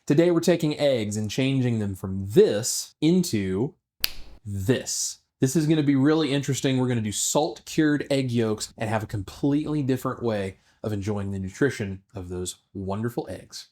Today we're taking eggs and changing them from this into this. This is going to be really interesting. We're going to do salt cured egg yolks and have a completely different way of enjoying the nutrition of those wonderful eggs.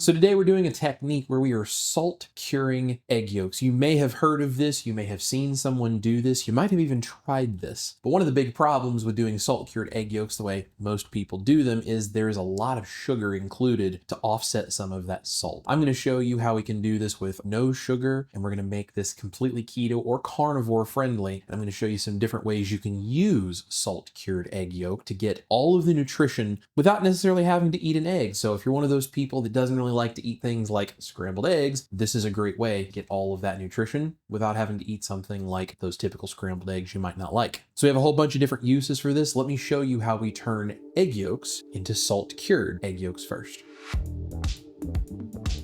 So today we're doing a technique where we are salt curing egg yolks. You may have heard of this, you may have seen someone do this, you might have even tried this. But one of the big problems with doing salt cured egg yolks the way most people do them is there's a lot of sugar included to offset some of that salt. I'm going to show you how we can do this with no sugar, and we're going to make this completely keto or carnivore friendly. And I'm going to show you some different ways you can use salt cured egg yolk to get all of the nutrition without necessarily having to eat an egg. So if you're one of those people that doesn't really like to eat things like scrambled eggs, this is a great way to get all of that nutrition without having to eat something like those typical scrambled eggs you might not like. So we have a whole bunch of different uses for this. Let me show you how we turn egg yolks into salt cured egg yolks first.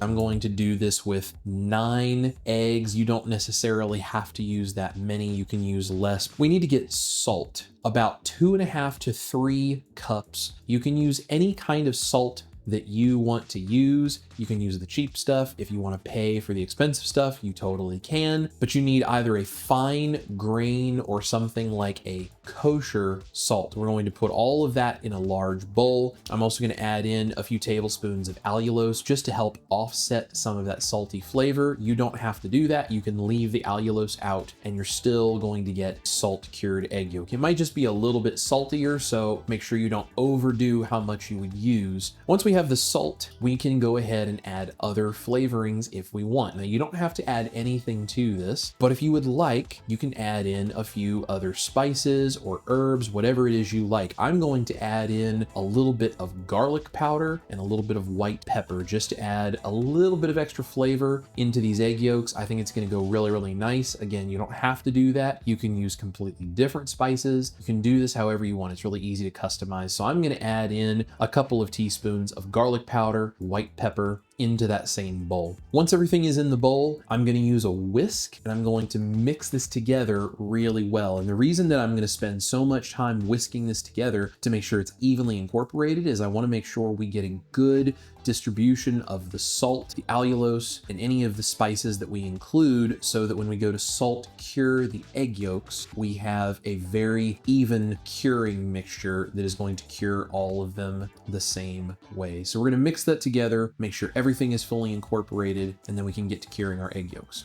I'm going to do this with 9 eggs. You don't necessarily have to use that many. You can use less. We need to get salt, about 2.5 to 3 cups. You can use any kind of salt that you want to use. You can use the cheap stuff. If you want to pay for the expensive stuff, you totally can, but you need either a fine grain or something like a kosher salt. We're going to put all of that in a large bowl. I'm also going to add in a few tablespoons of allulose just to help offset some of that salty flavor. You don't have to do that. You can leave the allulose out and you're still going to get salt cured egg yolk. It might just be a little bit saltier, so make sure you don't overdo how much you would use. Once we have the salt, we can go ahead and add other flavorings if we want. Now, you don't have to add anything to this, but if you would like, you can add in a few other spices or herbs, whatever it is you like. I'm going to add in a little bit of garlic powder and a little bit of white pepper just to add a little bit of extra flavor into these egg yolks. I think it's going to go really, really nice. Again, you don't have to do that. You can use completely different spices. You can do this however you want. It's really easy to customize. So I'm going to add in a couple of teaspoons of garlic powder, white pepper, into that same bowl. Once everything is in the bowl, I'm going to use a whisk and I'm going to mix this together really well. And the reason that I'm going to spend so much time whisking this together to make sure it's evenly incorporated is I want to make sure we get a good distribution of the salt, the allulose, and any of the spices that we include so that when we go to salt cure the egg yolks, we have a very even curing mixture that is going to cure all of them the same way. So we're going to mix that together, make sure everything is fully incorporated, and then we can get to curing our egg yolks.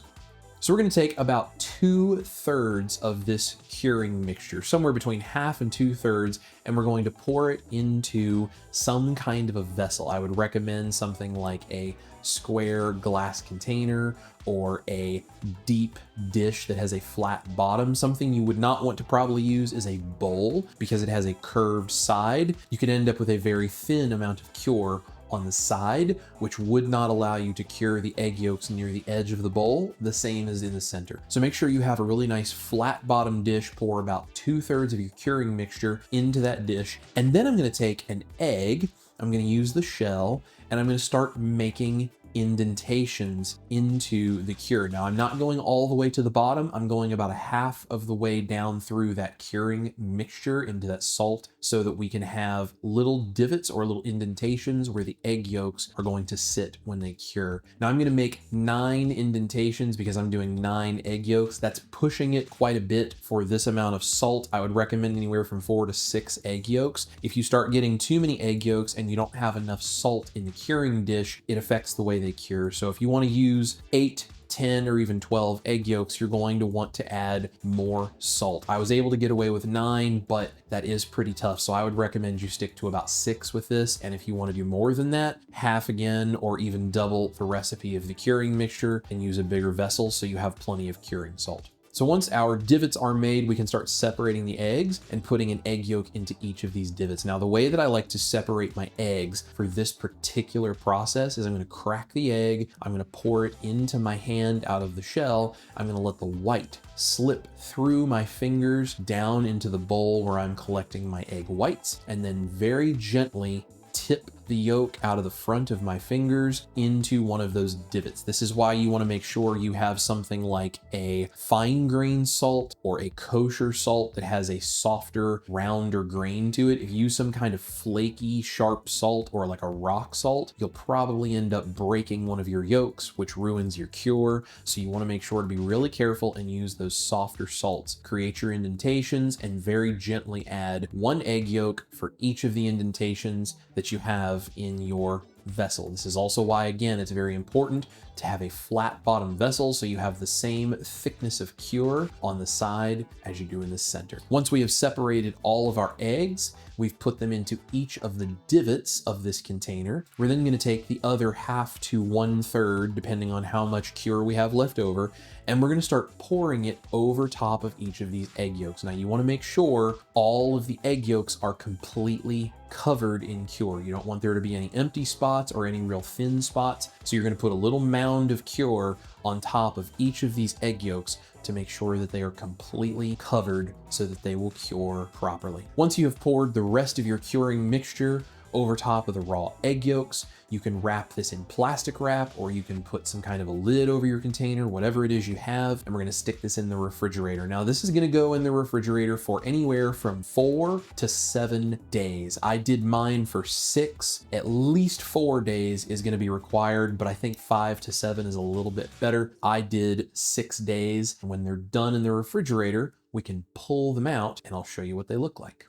So we're going to take about 2/3 of this curing mixture, somewhere between half and 2/3, and we're going to pour it into some kind of a vessel. I would recommend something like a square glass container or a deep dish that has a flat bottom. Something you would not want to probably use is a bowl because it has a curved side. You could end up with a very thin amount of cure on the side, which would not allow you to cure the egg yolks near the edge of the bowl, the same as in the center. So make sure you have a really nice flat bottom dish, pour about 2/3 of your curing mixture into that dish. And then I'm gonna take an egg, I'm gonna use the shell, and I'm gonna start making indentations into the cure. Now, I'm not going all the way to the bottom. I'm going about 1/2 of the way down through that curing mixture into that salt so that we can have little divots or little indentations where the egg yolks are going to sit when they cure. Now, I'm going to make 9 indentations because I'm doing 9 egg yolks. That's pushing it quite a bit for this amount of salt. I would recommend anywhere from 4 to 6 egg yolks. If you start getting too many egg yolks and you don't have enough salt in the curing dish, it affects the way they cure. So if you want to use 8, 10, or even 12 egg yolks, you're going to want to add more salt. I was able to get away with 9, but that is pretty tough. So I would recommend you stick to about 6 with this. And if you want to do more than that, half again, or even double the recipe of the curing mixture and use a bigger vessel so you have plenty of curing salt. So once our divots are made, we can start separating the eggs and putting an egg yolk into each of these divots. Now, the way that I like to separate my eggs for this particular process is I'm going to crack the egg, I'm going to pour it into my hand out of the shell, I'm going to let the white slip through my fingers down into the bowl where I'm collecting my egg whites, and then very gently tip the yolk out of the front of my fingers into one of those divots. This is why you want to make sure you have something like a fine grain salt or a kosher salt that has a softer, rounder grain to it. If you use some kind of flaky, sharp salt or like a rock salt, you'll probably end up breaking one of your yolks, which ruins your cure. So you want to make sure to be really careful and use those softer salts. Create your indentations and very gently add 1 egg yolk for each of the indentations that you have in your vessel. This is also why, again, it's very important to have a flat bottom vessel so you have the same thickness of cure on the side as you do in the center. Once we have separated all of our eggs, we've put them into each of the divots of this container. We're then going to take the other half to 1/3, depending on how much cure we have left over, and we're going to start pouring it over top of each of these egg yolks. Now you want to make sure all of the egg yolks are completely covered in cure. You don't want there to be any empty spots or any real thin spots. So you're going to put a little mound of cure on top of each of these egg yolks to make sure that they are completely covered so that they will cure properly. Once you have poured the rest of your curing mixture over top of the raw egg yolks, you can wrap this in plastic wrap, or you can put some kind of a lid over your container, whatever it is you have, and we're gonna stick this in the refrigerator. Now this is gonna go in the refrigerator for anywhere from 4 to 7 days. I did mine for 6, at least 4 days is gonna be required, but I think 5 to 7 is a little bit better. I did 6 days, and when they're done in the refrigerator, we can pull them out and I'll show you what they look like.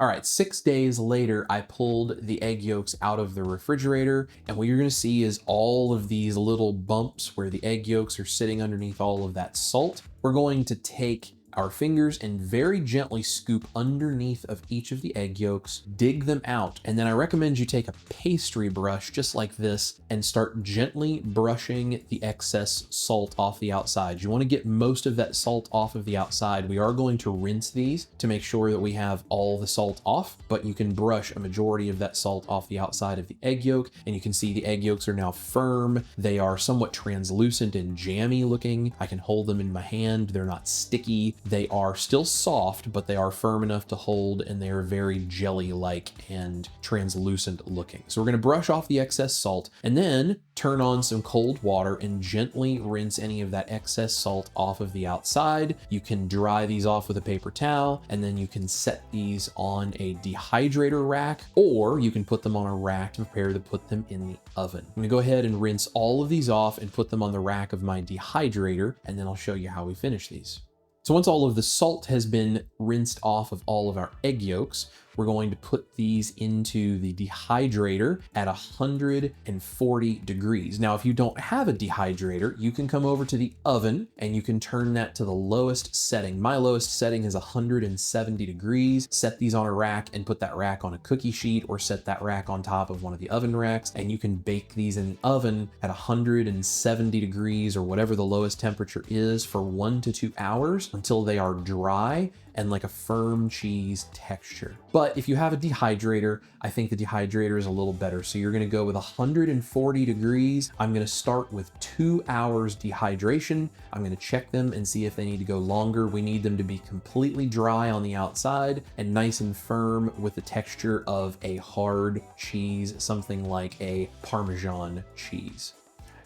All right, 6 days later, I pulled the egg yolks out of the refrigerator, and what you're gonna see is all of these little bumps where the egg yolks are sitting underneath all of that salt. We're going to take our fingers and very gently scoop underneath of each of the egg yolks, dig them out, and then I recommend you take a pastry brush just like this and start gently brushing the excess salt off the outside. You want to get most of that salt off of the outside. We are going to rinse these to make sure that we have all the salt off, but you can brush a majority of that salt off the outside of the egg yolk, and you can see the egg yolks are now firm. They are somewhat translucent and jammy looking. I can hold them in my hand. They're not sticky. They are still soft, but they are firm enough to hold, and they are very jelly-like and translucent looking. So we're going to brush off the excess salt and then turn on some cold water and gently rinse any of that excess salt off of the outside. You can dry these off with a paper towel, and then you can set these on a dehydrator rack, or you can put them on a rack to prepare to put them in the oven. I'm going to go ahead and rinse all of these off and put them on the rack of my dehydrator, and then I'll show you how we finish these. So once all of the salt has been rinsed off of all of our egg yolks, we're going to put these into the dehydrator at 140 degrees. Now, if you don't have a dehydrator, you can come over to the oven and you can turn that to the lowest setting. My lowest setting is 170 degrees. Set these on a rack and put that rack on a cookie sheet, or set that rack on top of one of the oven racks, and you can bake these in the oven at 170 degrees or whatever the lowest temperature is for 1 to 2 hours until they are dry and like a firm cheese texture. But if you have a dehydrator, I think the dehydrator is a little better. So you're gonna go with 140 degrees. I'm gonna start with 2 hours dehydration. I'm gonna check them and see if they need to go longer. We need them to be completely dry on the outside and nice and firm with the texture of a hard cheese, something like a Parmesan cheese.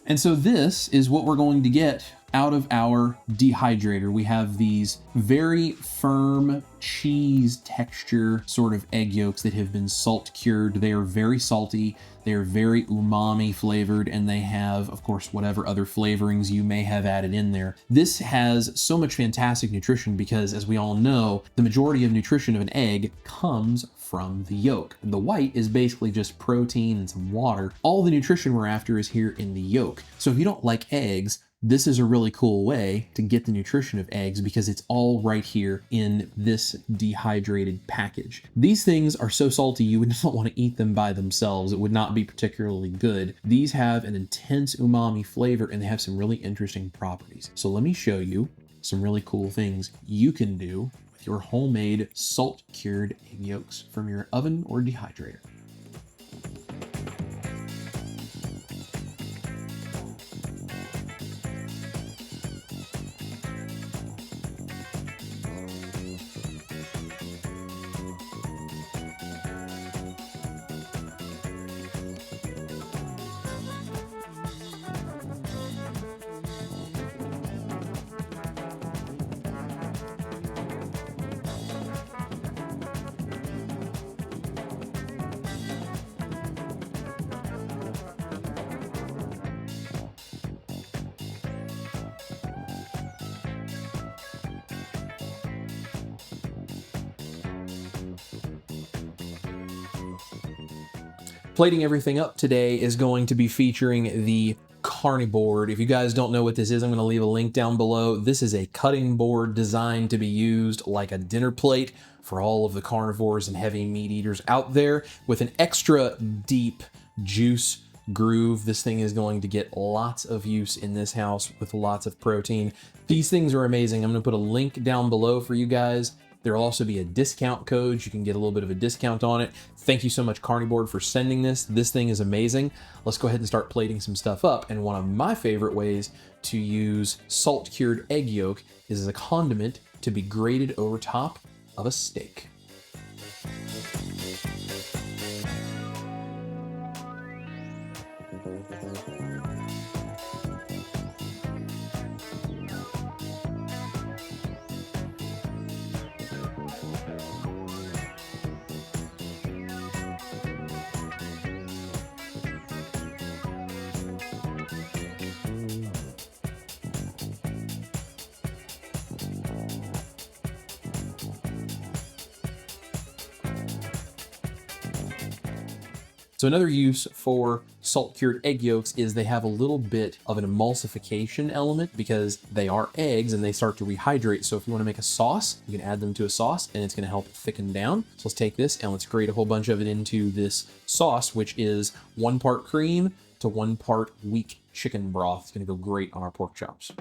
And so this is what we're going to get out of our dehydrator. We have these very firm cheese texture sort of egg yolks that have been salt cured. They are very salty. They are very umami flavored, and they have, of course, whatever other flavorings you may have added in there. This has so much fantastic nutrition because, as we all know, the majority of nutrition of an egg comes from the yolk. The white is basically just protein and some water. All the nutrition we're after is here in the yolk. So if you don't like eggs, this is a really cool way to get the nutrition of eggs because it's all right here in this dehydrated package. These things are so salty you would not want to eat them by themselves. It would not be particularly good. These have an intense umami flavor and they have some really interesting properties. So let me show you some really cool things you can do with your homemade salt cured egg yolks from your oven or dehydrator. Plating everything up today is going to be featuring the Carni Board. If you guys don't know what this is, I'm going to leave a link down below. This is a cutting board designed to be used like a dinner plate for all of the carnivores and heavy meat eaters out there, with an extra deep juice groove. This thing is going to get lots of use in this house with lots of protein. These things are amazing. I'm going to put a link down below for you guys. There'll also be a discount code. You can get a little bit of a discount on it. Thank you so much, Carni Board, for sending this. This thing is amazing. Let's go ahead and start plating some stuff up. And one of my favorite ways to use salt-cured egg yolk is as a condiment to be grated over top of a steak. So another use for salt-cured egg yolks is they have a little bit of an emulsification element because they are eggs and they start to rehydrate. So if you want to make a sauce, you can add them to a sauce and it's going to help thicken down. So let's take this and let's grate a whole bunch of it into this sauce, which is 1 part cream to 1 part weak chicken broth. It's going to go great on our pork chops.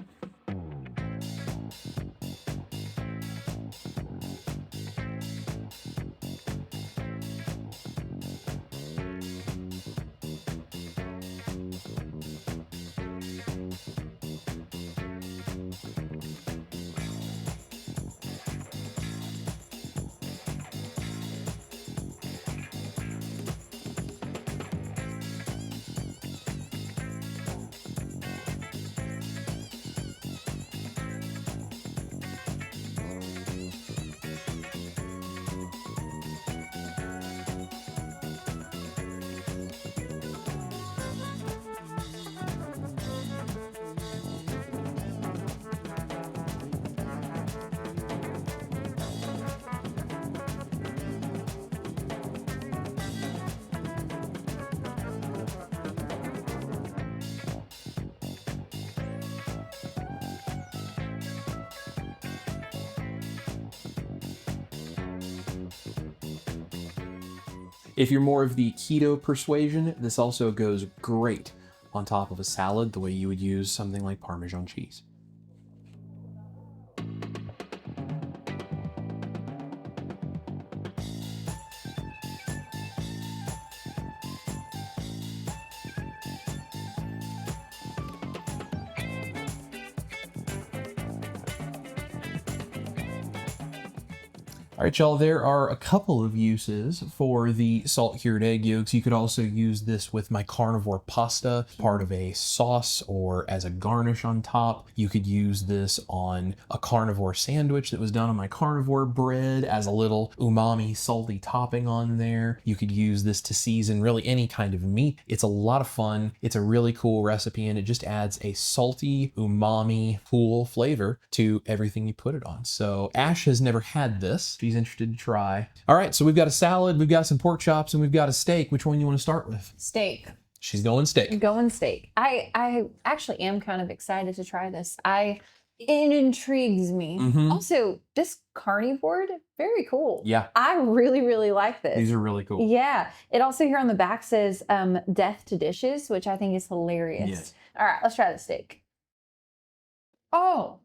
If you're more of the keto persuasion, this also goes great on top of a salad, the way you would use something like Parmesan cheese. All right, y'all, there are a couple of uses for the salt-cured egg yolks. You could also use this with my carnivore pasta, part of a sauce or as a garnish on top. You could use this on a carnivore sandwich that was done on my carnivore bread as a little umami salty topping on there. You could use this to season really any kind of meat. It's a lot of fun. It's a really cool recipe, and it just adds a salty, umami, cool flavor to everything you put it on. So Ash has never had this. She's interested to try. All right, so we've got a salad, we've got some pork chops, and we've got a steak. Which one do you want to start with? Steak. She's going steak. Going steak. I actually am kind of excited to try this. It intrigues me. Mm-hmm. Also, this Carni Board, very cool. Yeah. I really, really like this. These are really cool. Yeah. It also here on the back says death to dishes, which I think is hilarious. Yes. All right, let's try the steak. Oh,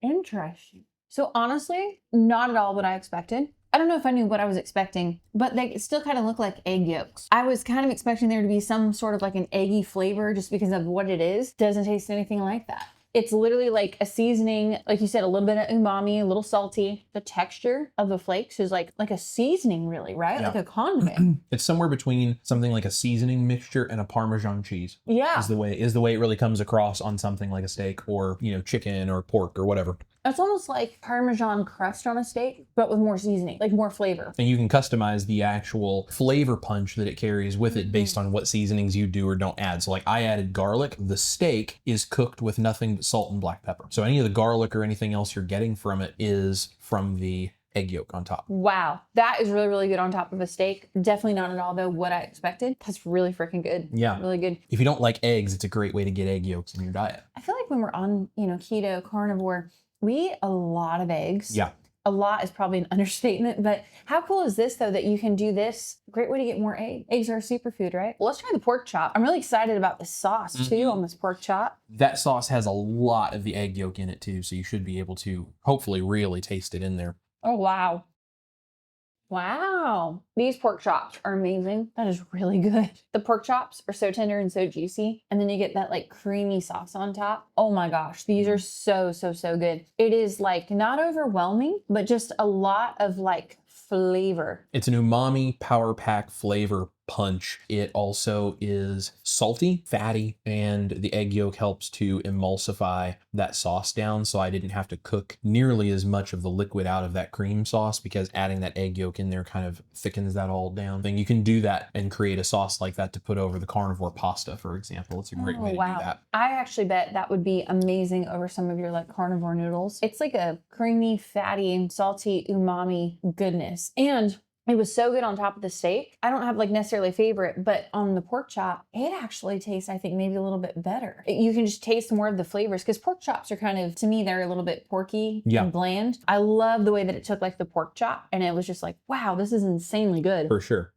interesting. So honestly, not at all what I expected. I don't know if I knew what I was expecting, but they still kind of look like egg yolks. I was kind of expecting there to be some sort of like an eggy flavor just because of what it is. Doesn't taste anything like that. It's literally like a seasoning, like you said, a little bit of umami, a little salty. The texture of the flakes is like a seasoning really, right? Yeah. Like a condiment. It's somewhere between something like a seasoning mixture and a Parmesan cheese. Yeah. Is the way it really comes across on something like a steak or, chicken or pork or whatever. It's almost like Parmesan crust on a steak, but with more seasoning, like more flavor. And you can customize the actual flavor punch that it carries with it based on what seasonings you do or don't add. So like I added garlic. The steak is cooked with nothing but salt and black pepper. So any of the garlic or anything else you're getting from it is from the egg yolk on top. Wow. That is really, really good on top of a steak. Definitely not at all, though, what I expected. That's really freaking good. Yeah. Really good. If you don't like eggs, it's a great way to get egg yolks in your diet. I feel like when we're on, keto, carnivore, we eat a lot of eggs. Yeah. A lot is probably an understatement, but how cool is this though that you can do this? Great way to get more eggs. Eggs are a superfood, right? Well, let's try the pork chop. I'm really excited about the sauce too on this pork chop. That sauce has a lot of the egg yolk in it too, so you should be able to hopefully really taste it in there. Oh, wow. Wow. These pork chops are amazing. That is really good. The pork chops are so tender and so juicy. And then you get that like creamy sauce on top. Oh my gosh. These are so, so, so good. It is like not overwhelming, but just a lot of like flavor. It's an umami power pack flavor punch. It also is salty, fatty, and the egg yolk helps to emulsify that sauce down, so I didn't have to cook nearly as much of the liquid out of that cream sauce because adding that egg yolk in there kind of thickens that all down. And you can do that and create a sauce like that to put over the carnivore pasta, for example. It's a great way to do that. I actually bet that would be amazing over some of your like carnivore noodles. It's like a creamy, fatty, salty, umami goodness. And it was so good on top of the steak. I don't have like necessarily a favorite, but on the pork chop, it actually tastes, I think, maybe a little bit better. You can just taste more of the flavors because pork chops are kind of, to me, they're a little bit porky and bland. I love the way that it took like the pork chop and it was just like, wow, this is insanely good. For sure.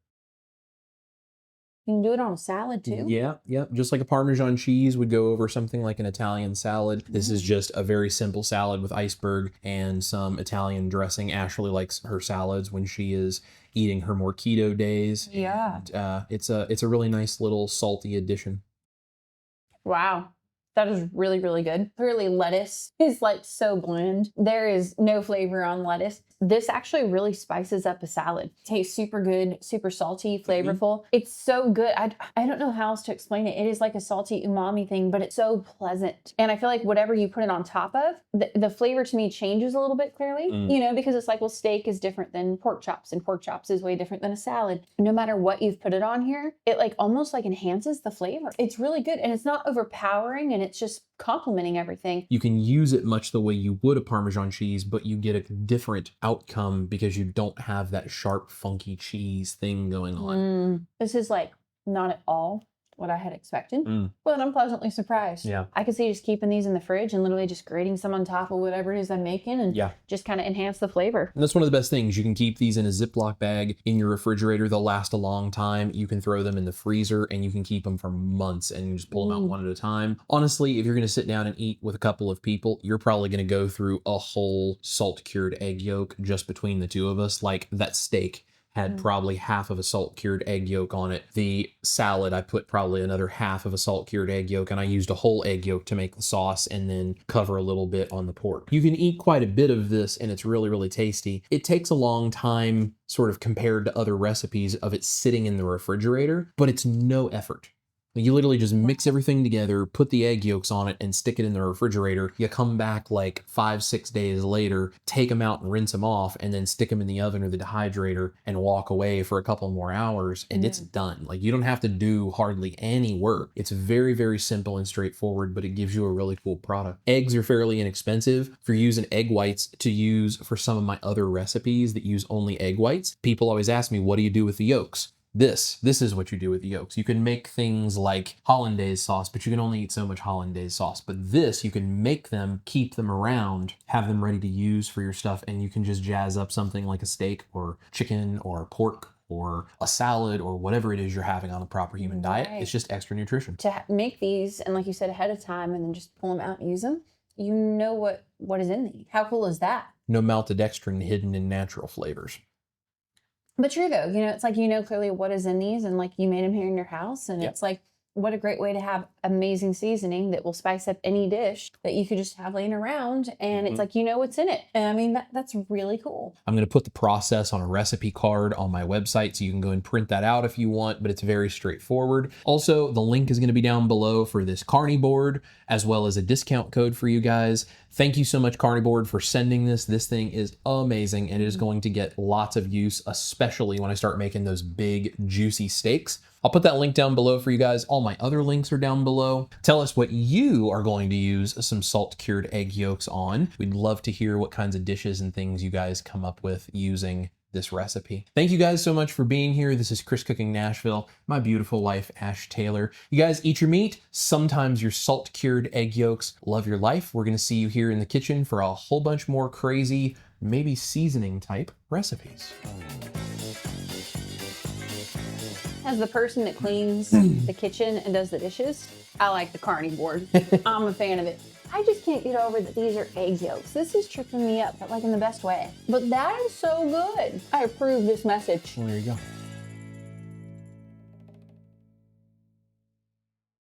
You can do it on a salad too. Yeah. Just like a Parmesan cheese would go over something like an Italian salad. This is just a very simple salad with iceberg and some Italian dressing. Ashley likes her salads when she is eating her more keto days. Yeah. And, it's a really nice little salty addition. Wow. That is really, really good. Clearly lettuce is like so bland. There is no flavor on lettuce. This actually really spices up a salad. Tastes super good, super salty, flavorful. It's so good. I don't know how else to explain it. It is like a salty umami thing, but it's so pleasant. And I feel like whatever you put it on top of, the flavor to me changes a little bit clearly, because it's like, well, steak is different than pork chops and pork chops is way different than a salad. No matter what you've put it on here, it like almost like enhances the flavor. It's really good and it's not overpowering and it's just complementing everything. You can use it much the way you would a Parmesan cheese, but you get a different outcome because you don't have that sharp, funky cheese thing going on. This is like not at all what I had expected, but I'm pleasantly surprised. Yeah. I could see just keeping these in the fridge and literally just grating some on top of whatever it is I'm making and just kind of enhance the flavor. And that's one of the best things. You can keep these in a Ziploc bag in your refrigerator. They'll last a long time. You can throw them in the freezer and you can keep them for months and you just pull them out one at a time. Honestly, if you're going to sit down and eat with a couple of people, you're probably going to go through a whole salt cured egg yolk just between the two of us. Like that steak had probably half of a salt cured egg yolk on it. The salad, I put probably another half of a salt cured egg yolk, and I used a whole egg yolk to make the sauce and then cover a little bit on the pork. You can eat quite a bit of this and it's really, really tasty. It takes a long time sort of compared to other recipes of it sitting in the refrigerator, but it's no effort. You literally just mix everything together, put the egg yolks on it and stick it in the refrigerator. You come back like 5-6 days later, take them out and rinse them off and then stick them in the oven or the dehydrator and walk away for a couple more hours and it's done. Like you don't have to do hardly any work. It's very, very simple and straightforward, but it gives you a really cool product. Eggs are fairly inexpensive. If you're using egg whites to use for some of my other recipes that use only egg whites, people always ask me, what do you do with the yolks? This is what you do with the yolks. You can make things like hollandaise sauce, but you can only eat so much hollandaise sauce. But this, you can make them, keep them around, have them ready to use for your stuff, and you can just jazz up something like a steak or chicken or pork or a salad or whatever it is you're having on a proper human diet. It's just extra nutrition. To make these, and like you said, ahead of time, and then just pull them out and use them, you know what is in these. How cool is that? No maltodextrin hidden in natural flavors. But true though, it's like, clearly what is in these and like you made them here in your house and it's like, what a great way to have amazing seasoning that will spice up any dish that you could just have laying around. And it's like, what's in it. And I mean, that's really cool. I'm going to put the process on a recipe card on my website so you can go and print that out if you want, but it's very straightforward. Also, the link is going to be down below for this Carni Board, as well as a discount code for you guys. Thank you so much, Carni Board, for sending this. This thing is amazing and it is going to get lots of use, especially when I start making those big, juicy steaks. I'll put that link down below for you guys. All my other links are down below. Tell us what you are going to use some salt cured egg yolks on. We'd love to hear what kinds of dishes and things you guys come up with using this recipe. Thank you guys so much for being here. This is Chris Cooking Nashville, my beautiful wife, Ash Taylor. You guys eat your meat, sometimes your salt cured egg yolks. Love your life. We're gonna see you here in the kitchen for a whole bunch more crazy, maybe seasoning type recipes. As the person that cleans the kitchen and does the dishes, I like the Carni Board. I'm a fan of it. I just can't get over that these are egg yolks. This is tripping me up, but like in the best way. But that is so good. I approve this message. Well, there you go.